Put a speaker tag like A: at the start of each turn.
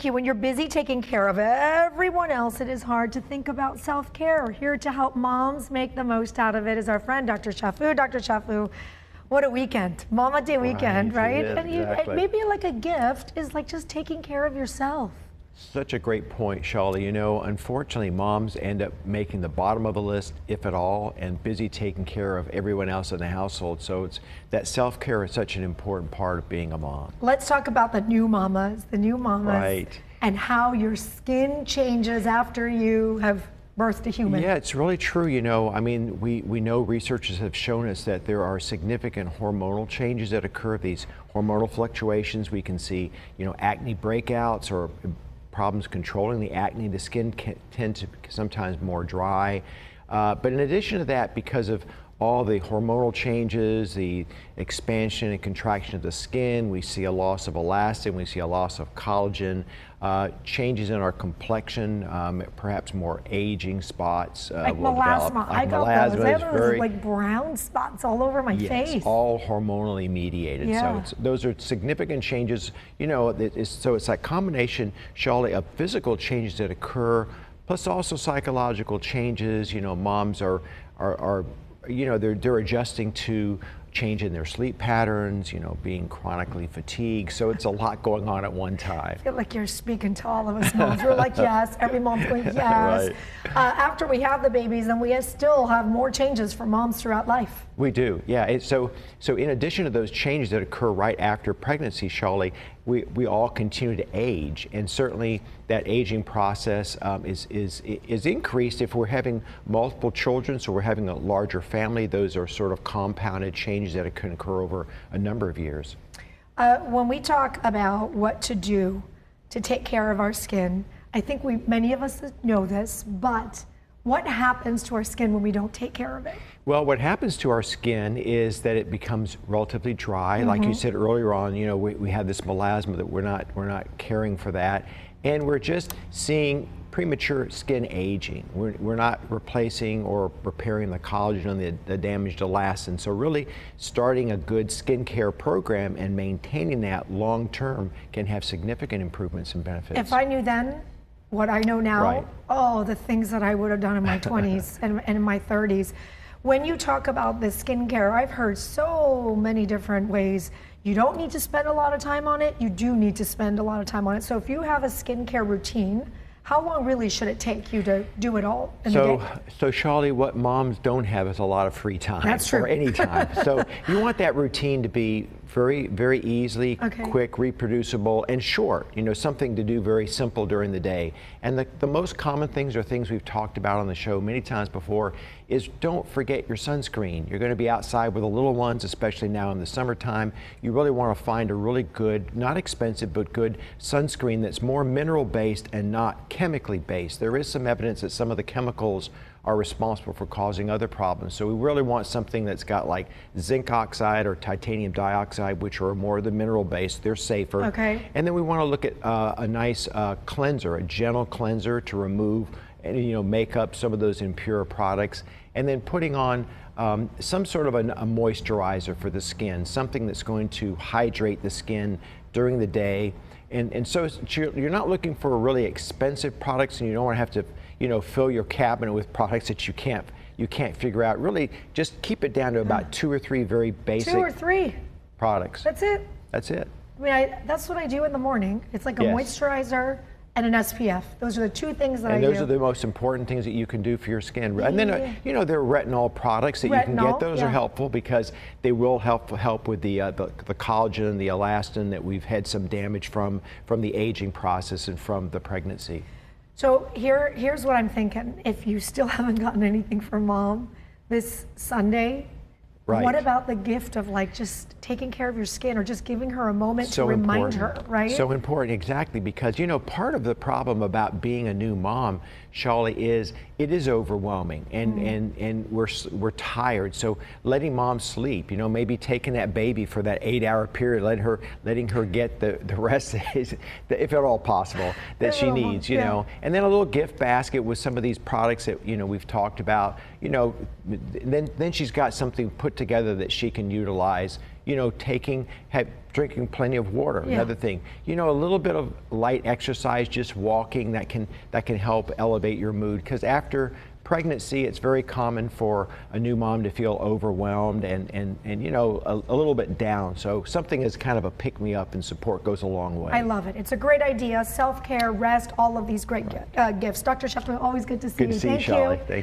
A: thank you. When you're busy taking care of everyone else, it is hard to think about self-care. Here to help moms make the most out of it is our friend, Dr. Chafu. Dr. Chafu, what a weekend. Mama Day weekend, right?
B: Is,
A: and
B: exactly.
A: maybe like a gift is like just taking care of yourself.
B: Such a great point, Shawley. You know, unfortunately, moms end up making the bottom of the list, if at all, and busy taking care of everyone else in the household. So it's that self-care is such an important part of being a mom.
A: Let's talk about the new mamas,
B: Right.
A: and how your skin changes after you have birthed a human.
B: Yeah, it's really true. You know, I mean, we know researchers have shown us that there are significant hormonal changes that occur, these hormonal fluctuations. We can see, you know, acne breakouts or problems controlling the acne. The skin can tend to sometimes more dry. But in addition to that, because of all the hormonal changes, the expansion and contraction of the skin, we see a loss of elastin, we see a loss of collagen, changes in our complexion, perhaps more aging spots.
A: Like
B: will
A: melasma.
B: develop.
A: I got
B: melasma
A: those. I
B: is
A: have those
B: very,
A: like brown spots all over my face.
B: It's all hormonally mediated.
A: Yeah.
B: So those are significant changes. You know, so it's that combination, Shawley, of physical changes that occur, plus also psychological changes. You know, moms are you know, they're adjusting to change in their sleep patterns, you know, being chronically fatigued. So it's a lot going on at one time.
A: I feel like you're speaking to all of us moms. We're like, yes, every mom's going, yes.
B: Right.
A: After we have the babies, and we still have more changes for moms throughout life.
B: We do, yeah. So in addition to those changes that occur right after pregnancy, Shawley, we all continue to age, and certainly that aging process is increased if we're having multiple children, so we're having a larger family. Those are sort of compounded changes that can occur over a number of years.
A: When we talk about what to do to take care of our skin, I think many of us know this, but what happens to our skin when we don't take care of it?
B: Well, what happens to our skin is that it becomes relatively dry. Like you said earlier on, you know, we have this melasma that we're not caring for that, and we're just seeing premature skin aging. We're not replacing or repairing the collagen and the damaged elastin. So really starting a good skincare program and maintaining that long term can have significant improvements and benefits.
A: If I knew then what I know now,
B: Right.
A: oh, the things that I would have done in my 20s and in my 30s. When you talk about the skincare, I've heard so many different ways. You don't need to spend a lot of time on it. You do need to spend a lot of time on it. So if you have a skincare routine, how long really should it take you to do it all in the day?
B: So Shawley, what moms don't have is a lot of free time.
A: That's true.
B: Or any time. So you want that routine to be very, very easily, quick, reproducible, and short. You know, something to do very simple during the day. And the most common things are things we've talked about on the show many times before is don't forget your sunscreen. You're going to be outside with the little ones, especially now in the summertime. You really want to find a really good, not expensive, but good sunscreen that's more mineral-based and not chemically based. There is some evidence that some of the chemicals are responsible for causing other problems. So we really want something that's got like zinc oxide or titanium dioxide, which are more the mineral based. They're safer.
A: Okay.
B: And then we want to look at a nice cleanser, a gentle cleanser to remove and, you know, make up some of those impure products. And then putting on some sort of a moisturizer for the skin, something that's going to hydrate the skin during the day. And so you're not looking for really expensive products, and you don't want to have to, you know, fill your cabinet with products that you can't figure out. Really, just keep it down to about 2 or 3 very basic
A: 2 or 3
B: products.
A: That's it.
B: That's it.
A: I mean, that's what I do in the morning. It's like a
B: Yes.
A: moisturizer and an SPF. Those are the 2 things that I
B: And
A: do.
B: those are the most important things that you can do for your skin. And then, you know, there are retinol products that you can
A: Retinol,
B: get. Those
A: yeah.
B: are helpful because they will help with the collagen and the elastin that we've had some damage from the aging process and from the pregnancy.
A: So here's what I'm thinking. If you still haven't gotten anything from Mom this Sunday,
B: Right.
A: what about the gift of like just taking care of your skin or just giving her a moment
B: So
A: to remind
B: important.
A: her, right?
B: So important, exactly, because, you know, part of the problem about being a new mom, Shawley, is it is overwhelming and we're tired. So letting mom sleep, you know, maybe taking that baby for that 8-hour period, letting her get the rest, if at all possible, that she needs, you know. And then a little gift basket with some of these products that, you know, we've talked about, you know, then she's got something put together that she can utilize, drinking plenty of water.
A: Yeah.
B: Another thing, a little bit of light exercise, just walking, that can help elevate your mood, because after pregnancy, it's very common for a new mom to feel overwhelmed and a little bit down. So something as kind of a pick-me-up and support goes a long way.
A: I love it. It's a great idea. Self-care, rest, all of these great gifts. Dr. Sheffield, always good to see you.
B: Good to see you, Shelley. Thank you.